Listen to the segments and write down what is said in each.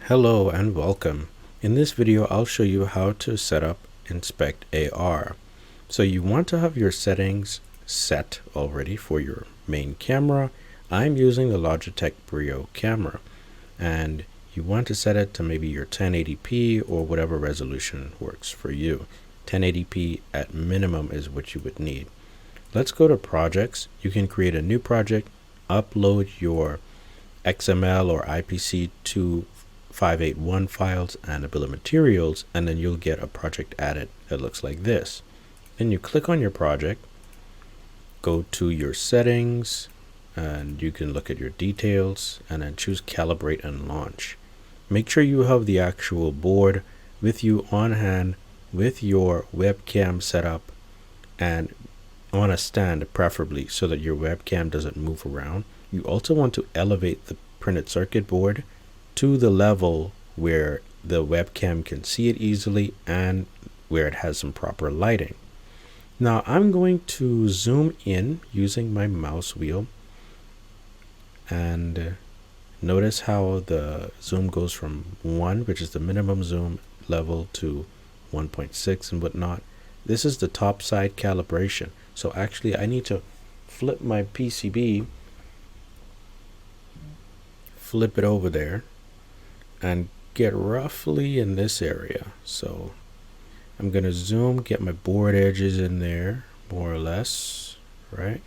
Hello and welcome. In this video, I'll show you how to set up InspectAR. So you want to have your settings set already for your main camera. I'm using the Logitech Brio camera, and you want to set it to maybe your 1080p or whatever resolution works for you. 1080p at minimum is what you would need. Let's go to projects. You can create a new project, upload your XML or IPC 581 files and a bill of materials, and then you'll get a project added that looks like this. Then you click on your project, go to your settings, and you can look at your details, and then choose Calibrate and Launch. Make sure you have the actual board with you on hand with your webcam set up and on a stand preferably, so that your webcam doesn't move around. You also want to elevate the printed circuit board to the level where the webcam can see it easily and where it has some proper lighting. Now I'm going to zoom in using my mouse wheel, and notice how the zoom goes from 1, which is the minimum zoom level, to 1.6 and whatnot. This is the top side calibration. So actually I need to flip my PCB, flip it over there, and get roughly in this area. So I'm going to zoom, get my board edges in there, more or less, right?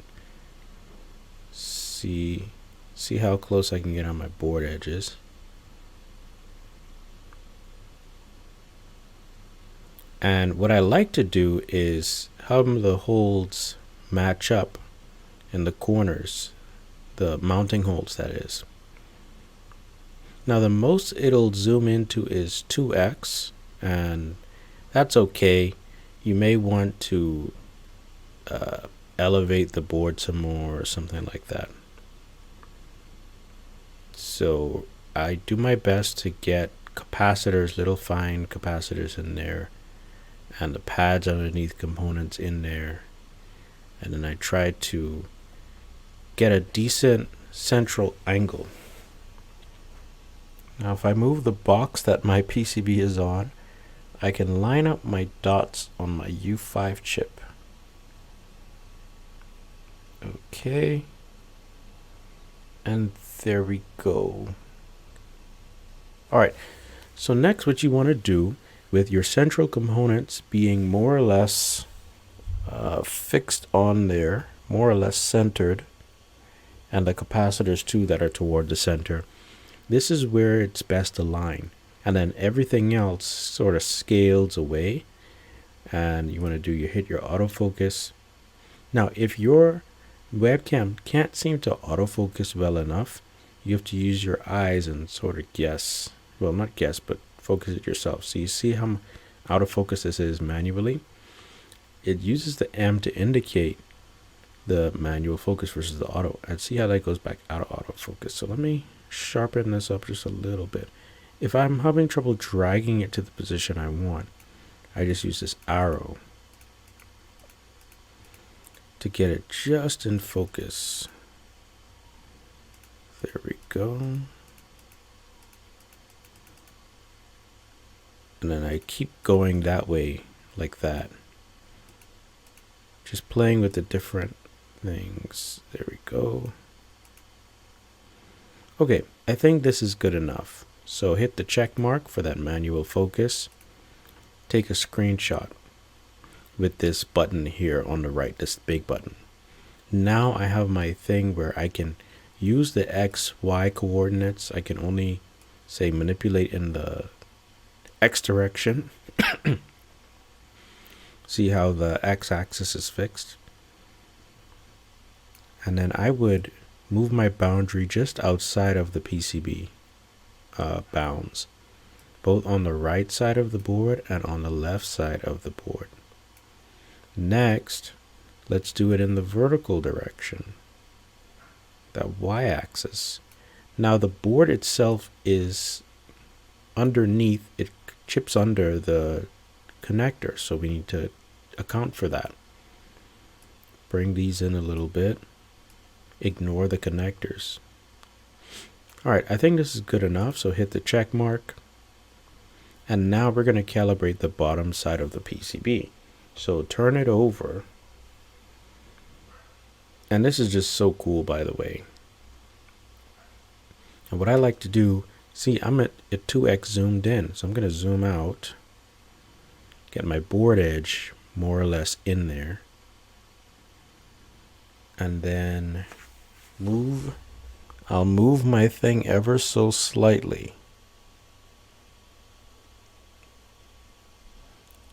See how close I can get on my board edges. And what I like to do is have the holes match up in the corners, the mounting holes that is. Now the most it'll zoom into is 2x, and that's okay. You may want to elevate the board some more or something like that. So I do my best to get capacitors, little fine capacitors in there, and the pads underneath components in there, and then I try to get a decent central angle. Now if I move the box that my PCB is on, I can line up my dots on my U5 chip. Okay, and there we go. Alright, so next what you want to do, with your central components being more or less fixed on there, more or less centered, and the capacitors too that are toward the center, this is where it's best to line, and then everything else sort of scales away, and you want to hit your autofocus. Now if your webcam can't seem to autofocus well enough, you have to use your eyes and sort of guess, well, not guess, but focus it yourself. So you see how out of focus this is manually? It uses the M to indicate the manual focus versus the auto, and see how that goes back out of autofocus. So let me sharpen this up just a little bit. If I'm having trouble dragging it to the position I want, I just use this arrow to get it just in focus. There we go. And then I keep going that way, like that. Just playing with the different things. There we go. Okay, I think this is good enough. So hit the check mark for that manual focus. Take a screenshot with this button here on the right, this big button. Now I have my thing where I can use the X, Y coordinates. I can only say manipulate in the X direction. See how the X axis is fixed? And then I would move my boundary just outside of the PCB bounds, both on the right side of the board and on the left side of the board. Next, let's do it in the vertical direction, the y-axis. Now the board itself is underneath, it chips under the connector, so we need to account for that. Bring these in a little bit. Ignore the connectors. All right, I think this is good enough, so hit the check mark. And now we're going to calibrate the bottom side of the PCB. So turn it over. And this is just so cool, by the way. And what I like to do, see, I'm at 2x zoomed in. So I'm going to zoom out, get my board edge more or less in there. And then I'll move my thing ever so slightly.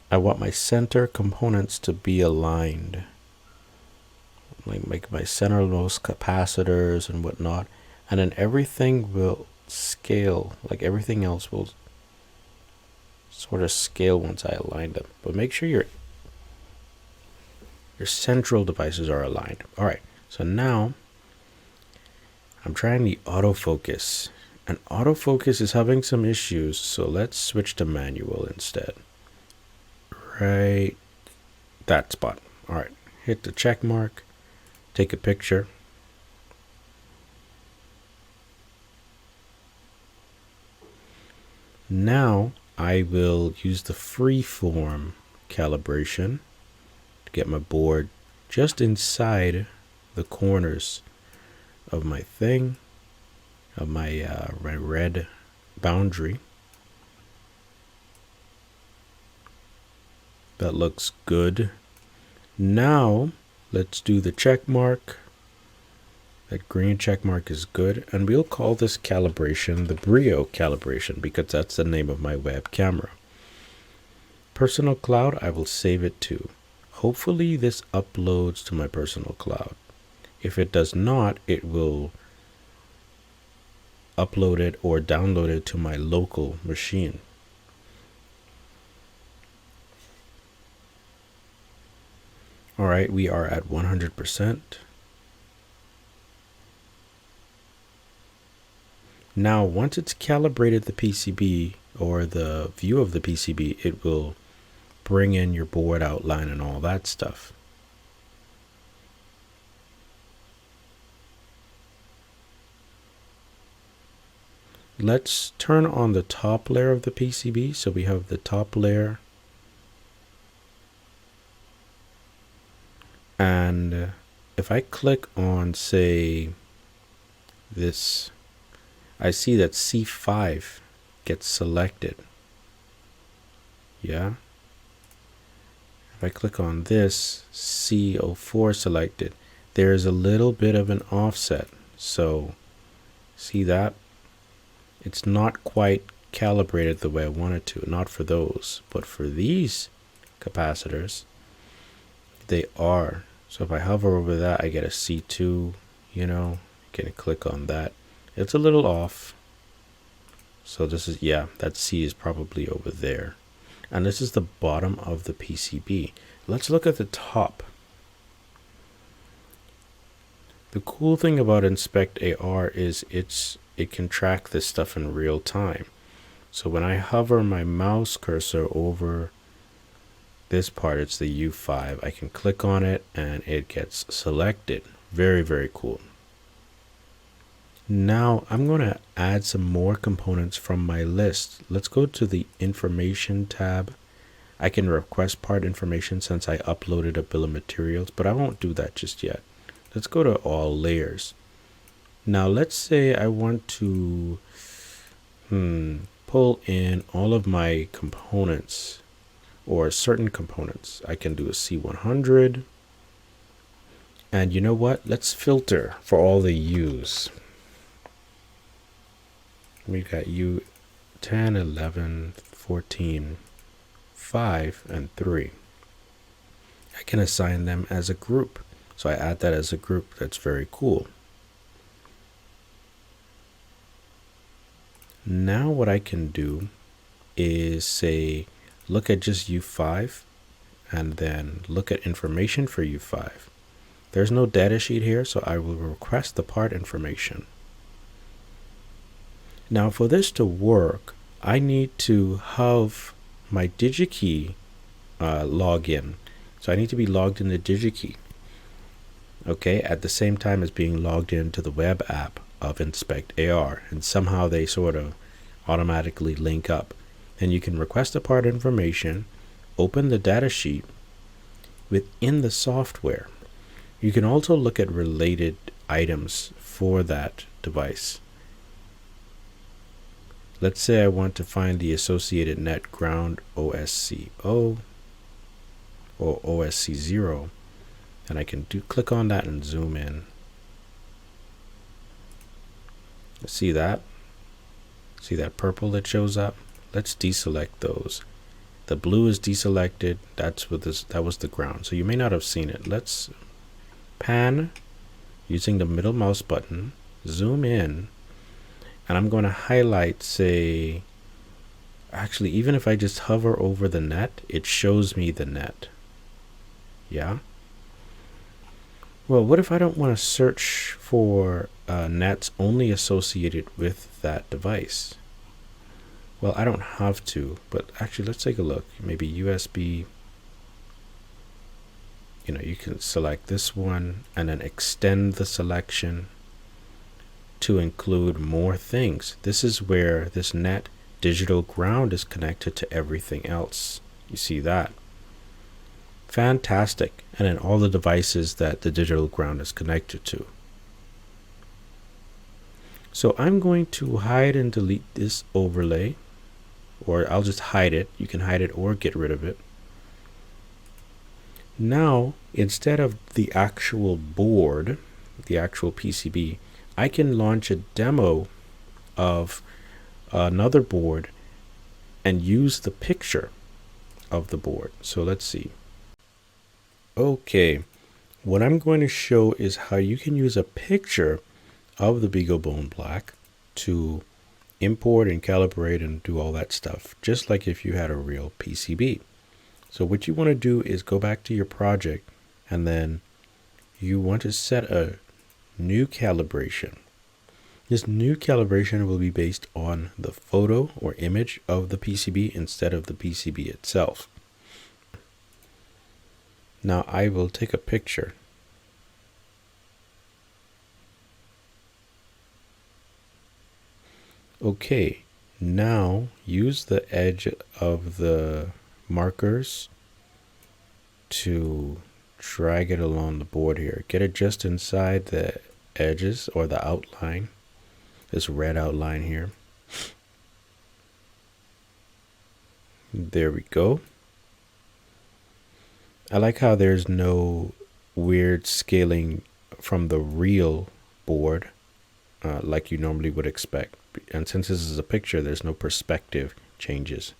I want my center components to be aligned. Like my centermost capacitors and whatnot. And then everything will scale, like everything else will sort of scale once I align them. But make sure your central devices are aligned. All right, so now I'm trying the autofocus. And autofocus is having some issues, so let's switch to manual instead. Right, that spot. All right, hit the check mark, take a picture. Now I will use the freeform calibration to get my board just inside the corners of my thing, of my red boundary. That looks good. Now let's do the check mark. That green check mark is good, and we'll call this calibration the Brio calibration because that's the name of my web camera. Personal cloud, I will save it to. Hopefully this uploads to my personal cloud. If it does not, it will upload it or download it to my local machine. All right, we are at 100%. Now, once it's calibrated the PCB or the view of the PCB, it will bring in your board outline and all that stuff. Let's turn on the top layer of the PCB. So we have the top layer. And if I click on, say, this, I see that C5 gets selected. Yeah. If I click on this, C04 selected, there's a little bit of an offset. So see that? It's not quite calibrated the way I want it to, not for those, but for these capacitors, they are. So if I hover over that, I get a C2, you know, you can click on that. It's a little off. So this is, yeah, that C is probably over there. And this is the bottom of the PCB. Let's look at the top. The cool thing about InspectAR is it can track this stuff in real time. So when I hover my mouse cursor over this part, it's the U5, I can click on it and it gets selected. Very, very cool. Now I'm going to add some more components from my list. Let's go to the information tab. I can request part information since I uploaded a bill of materials, but I won't do that just yet. Let's go to all layers. Now let's say I want to pull in all of my components or certain components. I can do a C100. And you know what? Let's filter for all the U's. We've got U 10, 11, 14, 5, and 3. I can assign them as a group. So I add that as a group. That's very cool. Now what I can do is say, look at just U5 and then look at information for U5. There's no data sheet here, so I will request the part information. Now for this to work, I need to have my DigiKey login. So I need to be logged in the DigiKey. Okay, at the same time as being logged into the web app. of InspectAR, and somehow they sort of automatically link up. And you can request the part information, open the data sheet within the software. You can also look at related items for that device. Let's say I want to find the associated net ground OSC0 or OSC0, and I can click on that and zoom in. See that? See that purple that shows up? Let's deselect those. The blue is deselected. That was the ground. So you may not have seen it. Let's pan using the middle mouse button, zoom in, and I'm going to highlight, say, actually, even if I just hover over the net, it shows me the net. Yeah? Well, what if I don't want to search for nets only associated with that device? Well, I don't have to, but actually, let's take a look. Maybe USB. You can select this one and then extend the selection to include more things. This is where this net digital ground is connected to everything else. You see that? Fantastic. And then all the devices that the digital ground is connected to. So I'm going to hide and delete this overlay, or I'll just hide it. You can hide it or get rid of it. Now, instead of the actual board, the actual PCB, I can launch a demo of another board and use the picture of the board. So let's see. Okay, what I'm going to show is how you can use a picture of the BeagleBone Black to import and calibrate and do all that stuff, just like if you had a real PCB. So what you want to do is go back to your project, and then you want to set a new calibration. This new calibration will be based on the photo or image of the PCB instead of the PCB itself. Now I will take a picture. Okay, now use the edge of the markers to drag it along the board here. Get it just inside the edges or the outline, this red outline here. There we go. I like how there's no weird scaling from the real board like you normally would expect. And since this is a picture, there's no perspective changes.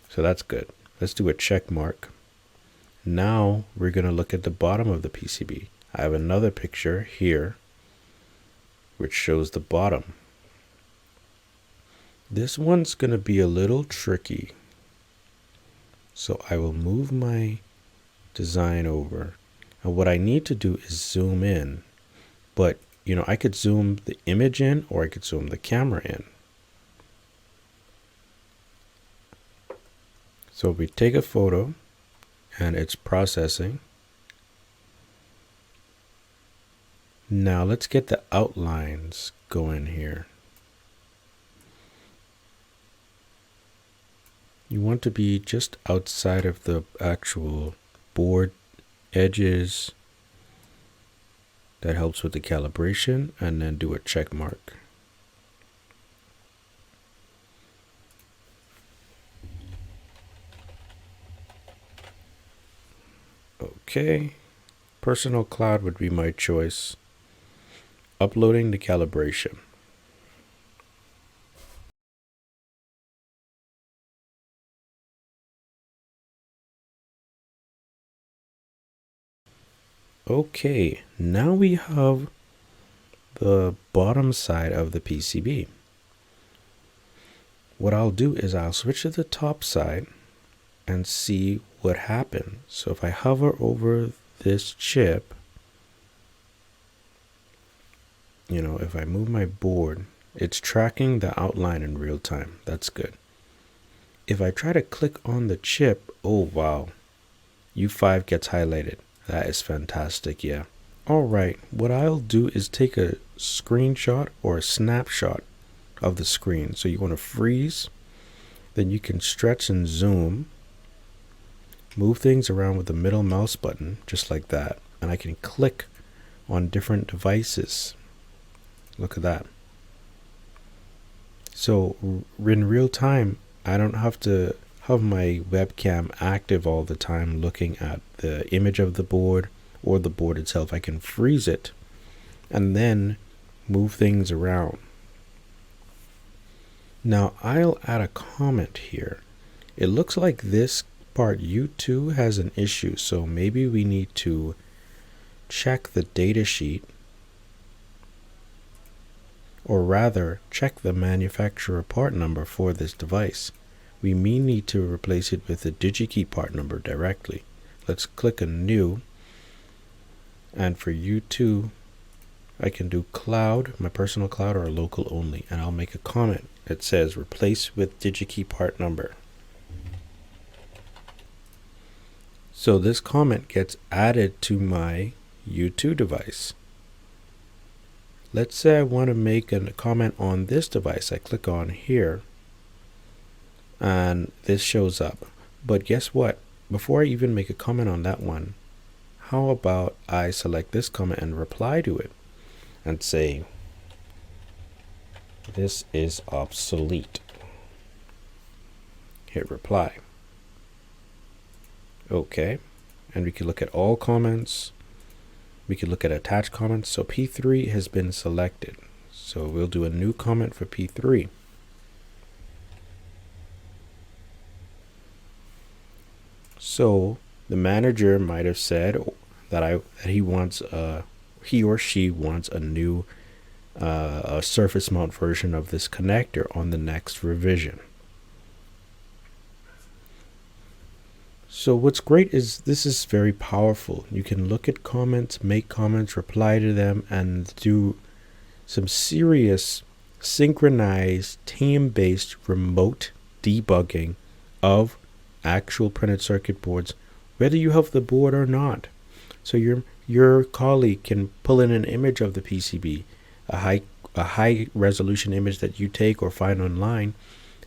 So that's good. Let's do a check mark. Now we're going to look at the bottom of the PCB. I have another picture here which shows the bottom. This one's going to be a little tricky. So I will move my design over. And what I need to do is zoom in. But, I could zoom the image in, or I could zoom the camera in. So we take a photo and it's processing. Now let's get the outlines going here. You want to be just outside of the actual board edges. That helps with the calibration, and then do a check mark. Okay, personal cloud would be my choice. Uploading the calibration. Okay, now we have the bottom side of the PCB. What I'll do is I'll switch to the top side and see what happens. So if I hover over this chip, if I move my board, it's tracking the outline in real time. That's good. If I try to click on the chip, oh wow, U5 gets highlighted. That is fantastic, yeah. All right, what I'll do is take a screenshot or a snapshot of the screen. So you want to freeze, then you can stretch and zoom, move things around with the middle mouse button, just like that. And I can click on different devices. Look at that. So in real time, I don't have to have my webcam active all the time looking at the image of the board or the board itself. I can freeze it and then move things around. Now I'll add a comment here. It looks like this part U2 has an issue, so maybe we need to check the datasheet, or rather check the manufacturer part number for this device. We may need to replace it with the DigiKey part number directly. Let's click on New, and for U2 I can do cloud, my personal cloud, or local only, and I'll make a comment. It says replace with DigiKey part number. So this comment gets added to my U2 device. Let's say I want to make a comment on this device. I click on here and this shows up. But guess what? Before I even make a comment on that one, how about I select this comment and reply to it and say, this is obsolete. Hit reply. Okay. And we can look at all comments. We can look at attached comments. So P3 has been selected. So we'll do a new comment for P3. So the manager might have said that he or she wants a new a surface mount version of this connector on the next revision. So what's great is this is very powerful. You can look at comments, make comments, reply to them, and do some serious synchronized team-based remote debugging of actual printed circuit boards, whether you have the board or not. So your colleague can pull in an image of the PCB, a high resolution image that you take or find online,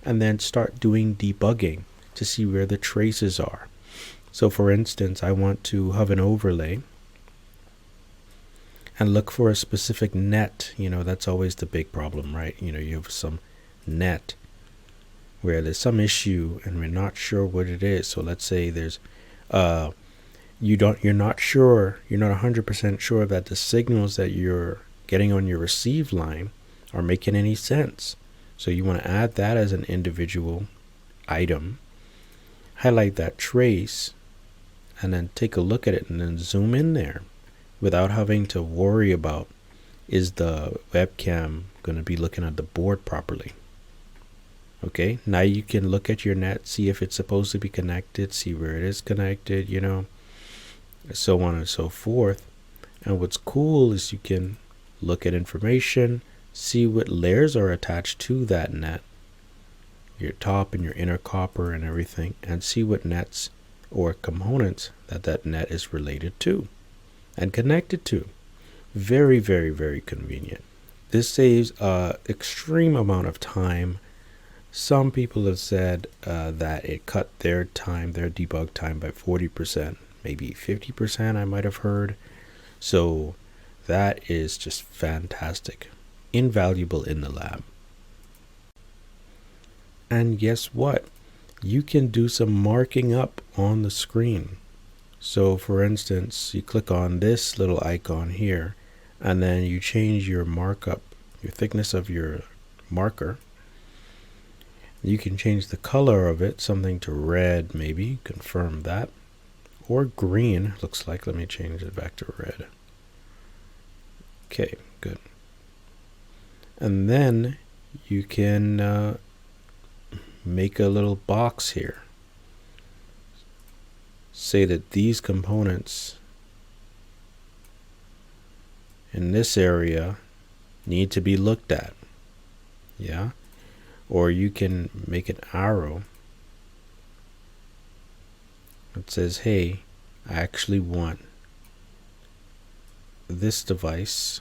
and then start doing debugging to see where the traces are. So for instance, I want to have an overlay and look for a specific net. You know, that's always the big problem, right? You know, you have some net where there's some issue and we're not sure what it is. So let's say there's you're not 100% sure that the signals that you're getting on your receive line are making any sense. So you want to add that as an individual item, highlight that trace, and then take a look at it and then zoom in there without having to worry about, is the webcam going to be looking at the board properly? Okay, now you can look at your net, see if it's supposed to be connected, see where it is connected, you know, so on and so forth. And what's cool is you can look at information, see what layers are attached to that net, your top and your inner copper and everything, and see what nets or components that net is related to and connected to. Very, very, very convenient. This saves extreme amount of time. Some people have said that it cut their time, their debug time, by 40%, maybe 50%, I might have heard. So that is just fantastic, invaluable in the lab. And guess what? You can do some marking up on the screen. So for instance, you click on this little icon here, and then you change your markup, your thickness of your marker. You can change the color of it, something to red maybe, confirm that, or green, looks like. Let me change it back to red. Okay, good. And then you can make a little box here. Say that these components in this area need to be looked at. Yeah. Or you can make an arrow that says, hey, I actually want this device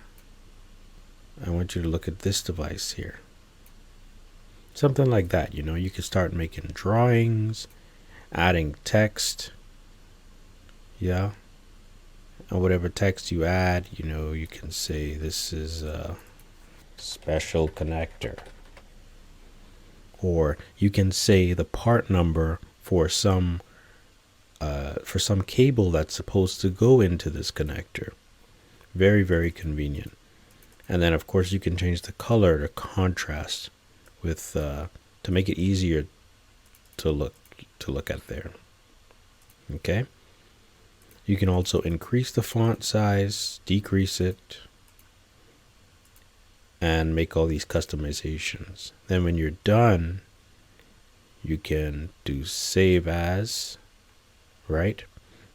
I want you to look at this device here. Something like that, you know, you can start making drawings, adding text. Yeah. And whatever text you add, you know, you can say this is a special connector. Or you can say the part number for some cable that's supposed to go into this connector. Very, very convenient. And then of course you can change the color to contrast with to make it easier to look at there. Okay. You can also increase the font size, decrease it, and make all these customizations. Then when you're done, you can do save as, right?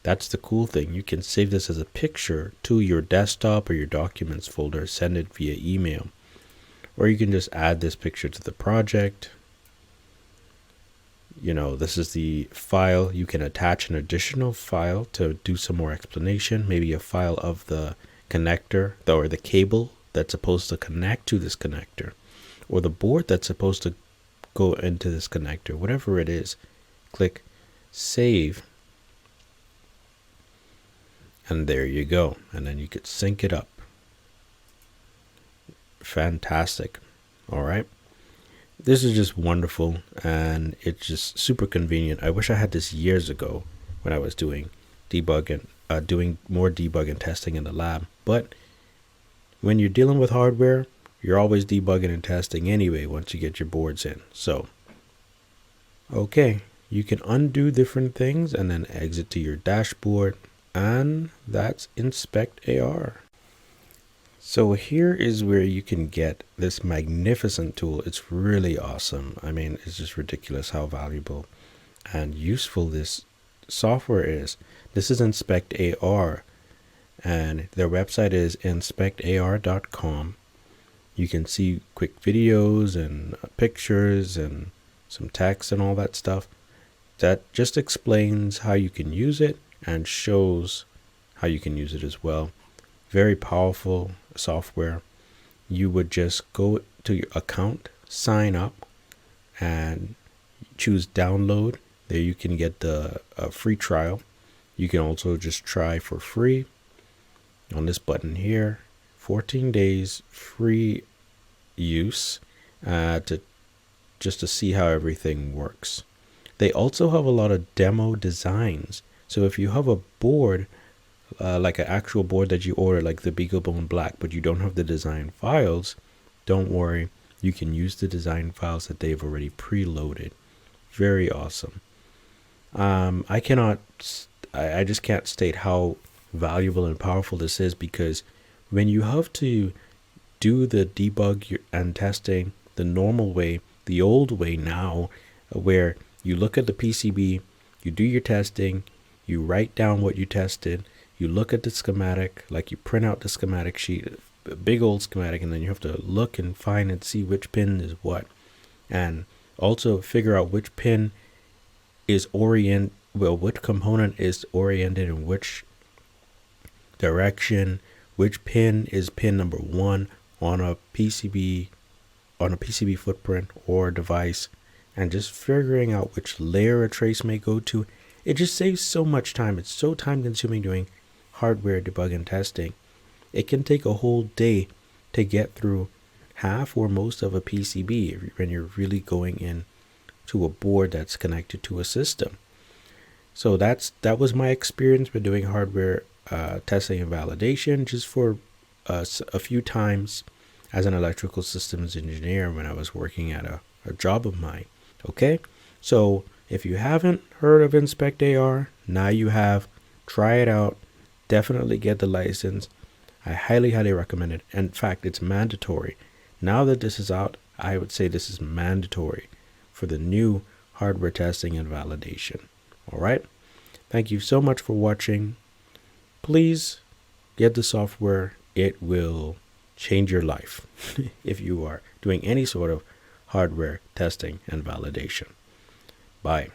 That's the cool thing. You can save this as a picture to your desktop or your documents folder, send it via email. Or you can just add this picture to the project. You know, this is the file. You can attach an additional file to do some more explanation, maybe a file of the connector or the cable that's supposed to connect to this connector, or the board that's supposed to go into this connector, whatever it is. Click save, and there you go. And then you could sync it up. Fantastic. All right. This is just wonderful, and it's just super convenient. I wish I had this years ago when I was doing debugging, doing more debug and testing in the lab. But when you're dealing with hardware, you're always debugging and testing anyway once you get your boards in. So, okay, you can undo different things and then exit to your dashboard, and that's InspectAR. So here is where you can get this magnificent tool. It's really awesome. I mean, it's just ridiculous how valuable and useful this software is. This is InspectAR, and their website is InspectAR.com. You can see quick videos and pictures and some text and all that stuff. That just explains how you can use it and shows how you can use it as well. Very powerful software. You would just go to your account, sign up, and choose download. There you can get the free trial. You can also just try for free on this button here. 14 days free use to see how everything works. They also have a lot of demo designs. So if you have a board, like an actual board that you order, like the BeagleBone Black, but you don't have the design files, don't worry. You can use the design files that they've already preloaded. Very awesome. I just can't state how valuable and powerful this is, because when you have to do the debug and testing the normal way, the old way now, where you look at the PCB, you do your testing, you write down what you tested, you look at the schematic, like you print out the schematic sheet, a big old schematic, and then you have to look and find and see which pin is what, and also figure out which pin is which component is oriented in which direction, which pin is pin number 1 on a PCB footprint or device, and just figuring out which layer a trace may go to. It just saves so much time. It's so time consuming doing hardware debug and testing. It can take a whole day to get through half or most of a PCB when you're really going in to a board that's connected to a system. So that was my experience with doing hardware testing and validation, just for a few times as an electrical systems engineer when I was working at a job of mine. Okay, so if you haven't heard of InspectAR, now you have. Try it out. Definitely get the license. I highly recommend it. In fact, it's mandatory. Now that this is out, I would say this is mandatory for the new hardware testing and validation. All right. Thank you so much for watching. Please get the software. It will change your life if you are doing any sort of hardware testing and validation. Bye.